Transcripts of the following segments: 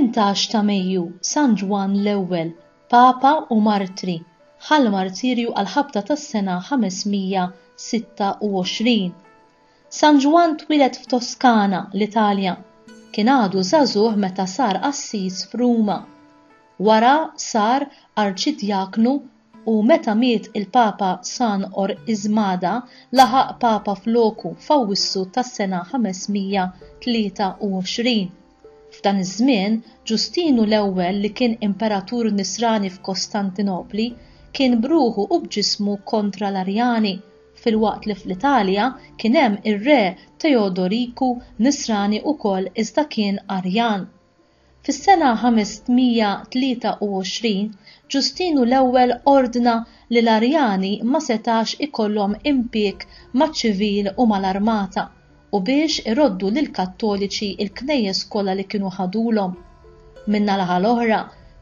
Fit-18 ta' Mejju San Ġwan l-ewwel, Papa u Martri, ħall martirju għal-ħabta tas-sena 526. San Ġwan twieled f'Toskana, l-Italja. Kien għadu żagħżugħ meta sar Assis f'Ruma. Wara sar arċidjaknu u meta miet il-Papa San Ismada laħaq Papa floku f'Awwissu tas-sena 523. F'dan iż-żmien Ġustinu l-ewwel li kien imperatur Nisrani f'Kostantinopli kien bruħu u b'ġismu kontra l-Arjani, filwaqt li fl-Italja kien hemm ir-re Teodoriku Nisrani wkoll iżda kien Arjan. Fis-sena 523 Ġustinu l-ewwel ordna li l-Arjani ma setax ikollhom impjieg maċ-ċivil u mal-armata u biex iroddu lill-Kattoliċi il-knejjes kollha li kienu ħadulhom. Min-naħa l-oħra,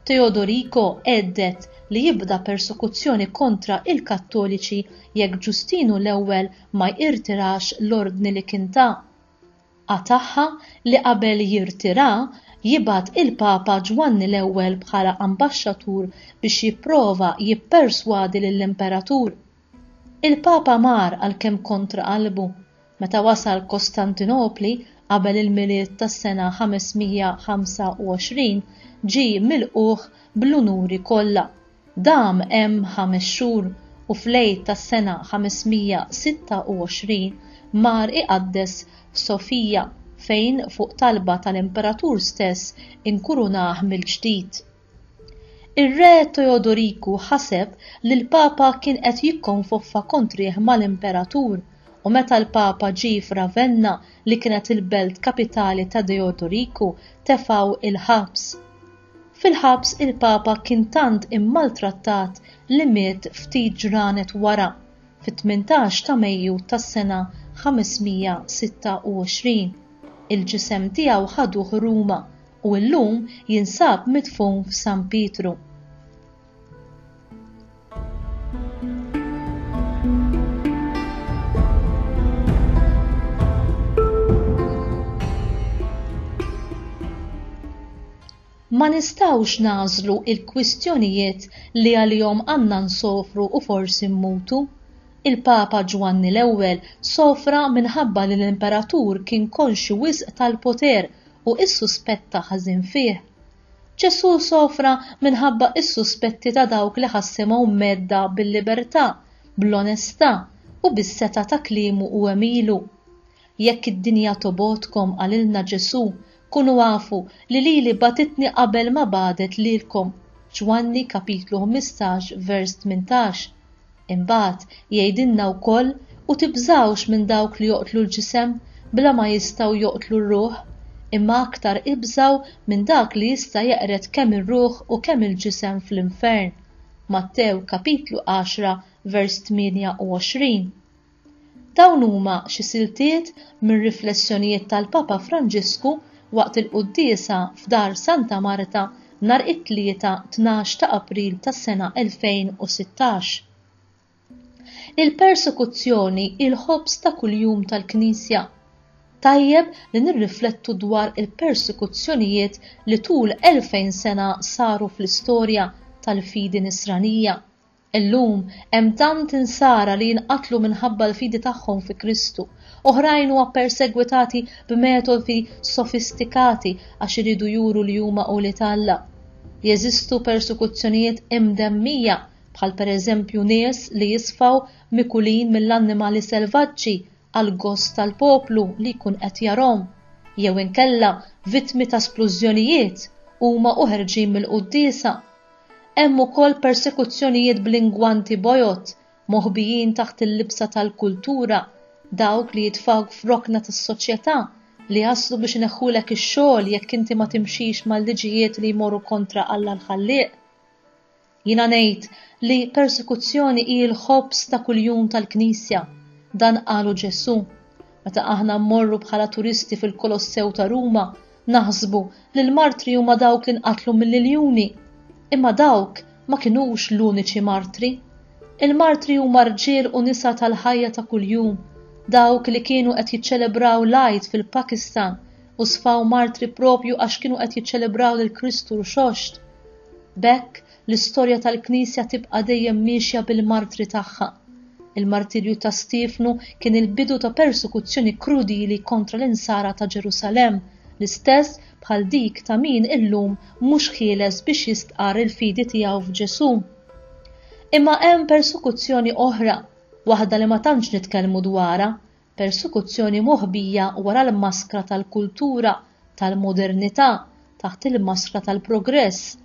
Teodorico għeddet li jibda persekuzzjoni kontra il-Kattoliċi jekk Ġustinu l-ewwel ma jirtirax l-ordni li kien ta'. Għataħħa li qabel jirtira jibgħat il-Papa Ġwanni l-ewwel bħala ambaxxatur biex jipprova jipperswadi lill-Imperatur. Il-Papa mar għalkemm kontra qalbu. Meta wasal Kostantinopli qabel il-miliet tas-sena 525 ġie milquh bl-unuri kollha. Dam hemm 5 xhur u f'lejl tas-sena 526 mar iqaddes f'Sofija fejn fuq talba tal-Imperatur stess inkurunah mill-ġdid. Ir-re Teodoriku ħaseb li l-Papa kien qed jikkonfoffa kontrih mal-Imperatur u meta l-Papa ġie f'Ravenna li kienet il-belt kapitali ta' Teodoriku tefgħu il-ħabs. Fil-ħabs il-Papa kien tant immaltrattat li miet ftit ġranet wara, fit-18 ta' Mejju tas-sena 526. Il-ġisem tiegħu ħaduh Ruma u llum jinsab midfun f'San Pietru. Ma nistgħux nagħżlu il-kwistjonijiet li għalihom għandna nsofru u forsi mmutu. Il-Papa Ġwanni l-ewwel sofra minħabba li l-Imperatur kien konxi wisq tal-poter u issuspetta ħażin fih. Ġesu sofra minħabba is-suspetti ta' dawk li ħassimgħu medda bil-libertà, bl-onestà u bis-seta ta' kliemu u emilu. Jekk id-dinja tobotkom għalilna Ġesu, kunu għafu li batitni qabel ma badet lilkom. Ġwanni kapitlu 15 vers 18. Imbagħad jgħidilna wkoll u tibżawx minn dawk li joqtlu l-ġisem bla ma jistgħu joqtlu r-ruħ, imma aktar ibżaw minn dak li jista' jeqret kemm ir-ruħ u kemm il-ġisem fl-infern. Mattew kapitlu 10 vers 28. Dawn huma xi siltiet minn riflessjonijiet tal-Papa Franġisku waqt il-quddiesa f'dar Santa Marta nhar it-tlieta 12 ta' April tas-sena 2016. Il-persekuzzjoni il-ħobs ta' kuljum tal-Knisja. Tajjeb li nirriflettu dwar il-persekuzzjonijiet li tul 2000 sena saru fl-istorja tal-fidi Nisranija. Illum hemm tant insara li jinqatlu minħabba l-fidi tagħhom fi Kristu, oħrajn huwa persegwitati b'metodi sofistikati għax iridu juru li huma uli tal-Alla. Jeżistu persekuzzjonijiet imdemmija bħal pereżempju nies li jisfaw mikulin mill-annimali selvaġġi għal gost tal-poplu li jkun qed jarahom, jew inkella vittmi ta' splużjonijiet huma uħerġin mill-quddiesa. Hemm ukoll persekuzzjonijiet b'lingwanti bojot, moħbijin taħt il-libsa tal-kultura, dawk li jitfgħu f'rokna tas-soċjetà li jaslu biex ineħħulek ix-xogħol jekk inti ma timxix mal-liġijiet li jmorru kontra Alla l-Ħallieq. Jiena ngħid li persekuzzjoni hi l-ħobs ta' kuljum tal-Knisja. Dan qalu Ġesu. Meta aħna mmorru bħala turisti fil-Kolossew ta' Ruma, naħsbu li l-martri huma dawk li nqatlu mill-iljuni. Imma dawk ma kinux l-uniċi martri. Il-martri huma rġiel u nisa tal-ħajja ta' kuljum, dawk li kienu qed jiċċelebraw l-Eid fil-Pakistan u sfaw martri propju għax kienu qed jiċċelebraw lil Kristu rxoxt. B'hekk l-istorja tal-Knisja tibqa' dejjem miexja bil-martri tagħha. Il-martirju ta' Stifnu kien il-bidu ta' persekuzzjoni krudili kontra l-insara ta' Ġerusalemm, l-istess bħal dik ta' min illum mhux ħieles biex jistqar il-fidi tiegħu f'Ġesu. Imma hemm persekuzzjoni oħra, waħda li ma tantx nitkellmu dwarha, persekuzzjoni moħbija wara l-maskra tal-kultura, tal-modernità, taħt il-maskra tal-progress.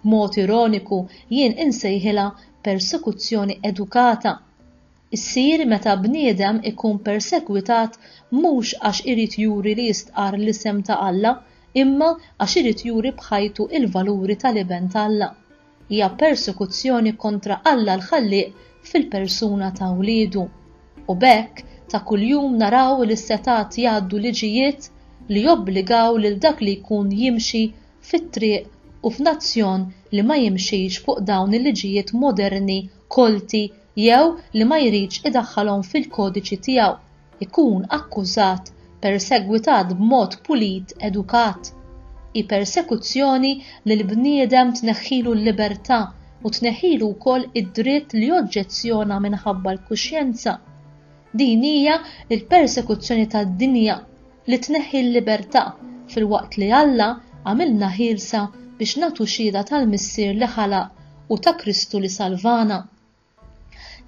B'mod ironiku jien insejħilha persekuzzjoni edukata. Issir meta bniedem ikun persegwitat mhux għax irid juri li jistqar l-isem ta' Alla, imma għax irid juri bħajtu il-valuri tal-iben ta' Alla. Hija persekuzzjoni kontra Alla l-Ħalliq fil-persuna ta' wliedu. U b'hekk ta' kuljum naraw li s-setat jgħaddu liġijiet li jobbligaw lil dak li jkun jimxi fit-triq u f'nazzjon li ma jimxix fuq dawn il-liġijiet moderni, kolti, jew li ma jridx idaħħalhom fil-kodiċi tiegħu, ikun akkużat, persegwitat b'mod pulit, edukat. I persekuzzjoni li l-bniedem tneħħilu l-libertà u tneħħilu wkoll id-dritt li joġġezzjona minħabba l-kuxjenza. Din hija l-persekuzzjoni tad-dinja li tneħħi l-libertà filwaqt li Alla għamilna ħielsa biex nagħtu xhieda tal-missier li ħalaq u ta' Kristu li salvana.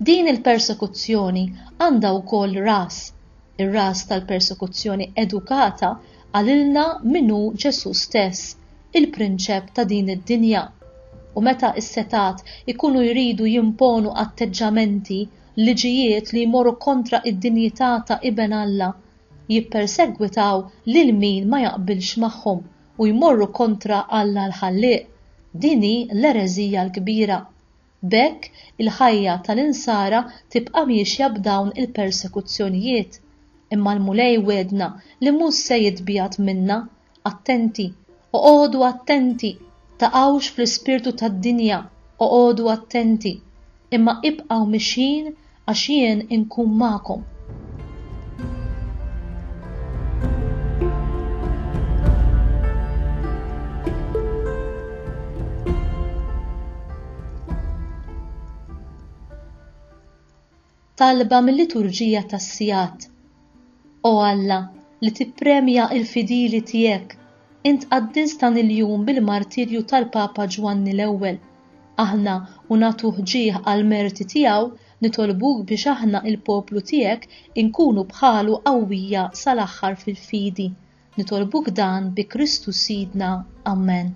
Din il-persekuzzjoni għandha wkoll ras. Ir-ras tal-persekuzzjoni edukata għalilna minnu Ġesu stess, il-prinċep ta' din id-dinja. U meta s-setat ikunu jridu jimponu atteġġamenti, liġijiet li jmorru kontra id-dinjità ta' iben Alla, jippersegwitaw lil min ma jaqbilx magħhom u jmorru kontra Alla l-Ħalliq. Dini l-ereżija l-kbira. B'hekk il-ħajja tal-insara tibqa' miexja b'dawn il-persekuzzjonijiet. Imma l-mulej wedna li mhux se jitbiegħat minna, attenti, oqgħodu attenti, taqgħux fl-ispirtu tad-dinja, oqgħodu attenti, imma ibqgħu mixjin għax jien inkun magħkom. Talba mill-liturġija tas-Sijat. O Alla, li tippremja il-fidili tiegħek, int qaddist dan il-jum bil-martirju tal-Papa Ġwanni l-Ewwel. Aħna u nagħtu ħġieħ għall-merti tiegħu nitolbuk biex aħna il-poplu tiegħek inkunu bħalu qawwija sal-aħħar fil-fidi. Nitolbuk dan bi Kristu Sidna. Amen.